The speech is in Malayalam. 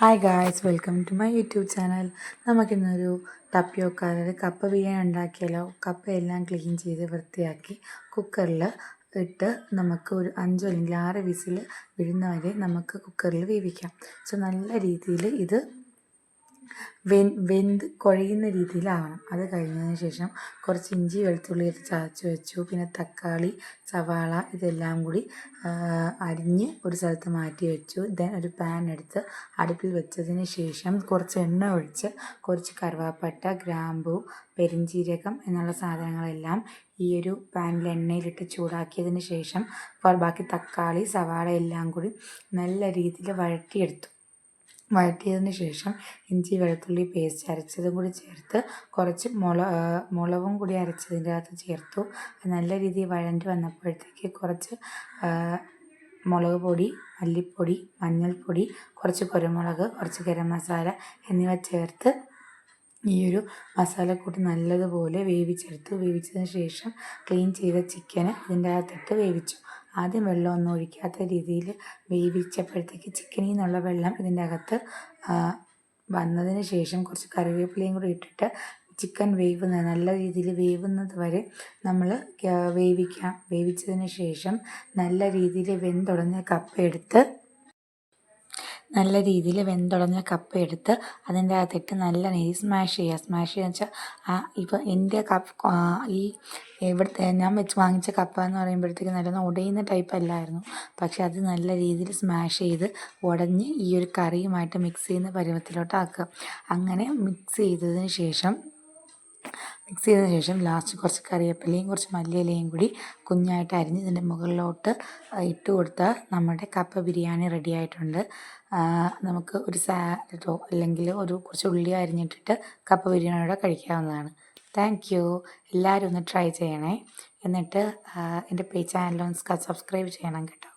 Hi guys, welcome to my YouTube channel. നമുക്കിന്നൊരു ടപ്പിയോക്ക അതായത് കപ്പ ബിരിയാണി ഉണ്ടാക്കിയാലോ. കപ്പയെല്ലാം ക്ലീൻ ചെയ്ത് വൃത്തിയാക്കി കുക്കറിൽ ഇട്ട് നമുക്ക് ഒരു 5 അല്ലെങ്കിൽ 6 വിസിൽ വിടുന്നവരെ നമുക്ക് കുക്കറിൽ വേവിക്കാം. സോ നല്ല രീതിയിൽ ഇത് വെന്ത് കുഴയുന്ന രീതിയിലാവണം. അത് കഴിഞ്ഞതിന് ശേഷം കുറച്ച് ഇഞ്ചി വെളുത്തുള്ളി ചതച്ച് വെച്ചു. പിന്നെ തക്കാളി, സവാള ഇതെല്ലാം കൂടി അരിഞ്ഞ് ഒരു സ്ഥലത്ത് മാറ്റി വെച്ചു. ദെൻ ഒരു പാൻ എടുത്ത് അടുപ്പിൽ വെച്ചതിന് ശേഷം കുറച്ച് എണ്ണ ഒഴിച്ച് കുറച്ച് കറുവാപ്പട്ട, ഗ്രാമ്പൂ, പെരിഞ്ജീരകം എന്നുള്ള സാധനങ്ങളെല്ലാം ഈ ഒരു പാനിൽ എണ്ണയിലിട്ട് ചൂടാക്കിയതിന് ശേഷം ബാക്കി തക്കാളി, സവാള എല്ലാം കൂടി നല്ല രീതിയിൽ വഴറ്റിയതിന് ശേഷം ഇഞ്ചി വെളുത്തുള്ളി പേസ്റ്റ് അരച്ചതും കൂടി ചേർത്ത് കുറച്ച് മുളകും കൂടി അരച്ചതിൻ്റെ അകത്ത് ചേർത്തു. നല്ല രീതിയിൽ വഴണ്ടി വന്നപ്പോഴത്തേക്ക് കുറച്ച് മുളക് പൊടി, മല്ലിപ്പൊടി, മഞ്ഞൾപ്പൊടി, കുറച്ച് കുരുമുളക്, കുറച്ച് ഗരം മസാല എന്നിവ ചേർത്ത് ഈ ഒരു മസാലക്കൂട്ട് നല്ലതുപോലെ വേവിച്ചതിന് ശേഷം ക്ലീൻ ചെയ്ത ചിക്കന് ഇതിൻ്റെ അകത്തിട്ട് വേവിച്ചു. ആദ്യം വെള്ളമൊന്നും ഒഴിക്കാത്ത രീതിയിൽ വേവിച്ചപ്പോഴത്തേക്ക് ചിക്കനിൽ നിന്നുള്ള വെള്ളം ഇതിൻ്റെ അകത്ത് വന്നതിന് ശേഷം കുറച്ച് കറിവേപ്പിലയും കൂടി ഇട്ടിട്ട് ചിക്കൻ നല്ല രീതിയിൽ വേവുന്നത് വരെ നമ്മൾ വേവിക്കാം. വേവിച്ചതിന് ശേഷം നല്ല രീതിയിൽ വെന്തുടഞ്ഞ കപ്പ എടുത്ത് അതിൻ്റെ അകത്തിട്ട് നല്ല രീതിയിൽ സ്മാഷ് ചെയ്യുക വെച്ചാൽ ഇപ്പോൾ എൻ്റെ ഇവിടുത്തെ ഞാൻ വാങ്ങിച്ച കപ്പ എന്ന് പറയുമ്പോഴത്തേക്ക് നല്ല ഉടയുന്ന ടൈപ്പ് അല്ലായിരുന്നു. പക്ഷെ അത് നല്ല രീതിയിൽ സ്മാഷ് ചെയ്ത് ഉടഞ്ഞ് ഈ ഒരു കറിയുമായിട്ട് മിക്സ് ചെയ്യുന്ന പരുവത്തിലോട്ടാക്കുക. അങ്ങനെ മിക്സ് ചെയ്തതിന് ശേഷം ലാസ്റ്റ് കുറച്ച് കറിവേപ്പിലയും കുറച്ച് മല്ലിയിലയും കൂടി കുഞ്ഞായിട്ട് അരിഞ്ഞ് ഇതിൻ്റെ മുകളിലോട്ട് ഇട്ട് കൊടുത്താൽ നമ്മുടെ കപ്പ ബിരിയാണി റെഡി ആയിട്ടുണ്ട്. നമുക്ക് ഒരു സാലഡോ അല്ലെങ്കിൽ കുറച്ച് ഉള്ളി അരിഞ്ഞിട്ടിട്ട് കപ്പ ബിരിയാണിയോടെ കഴിക്കാവുന്നതാണ്. Thank you. എല്ലാവരും ഒന്ന് ട്രൈ ചെയ്യണേ. എന്നിട്ട് എൻ്റെ ചാനൽ ഒന്ന് സബ്സ്ക്രൈബ് ചെയ്യണം കേട്ടോ.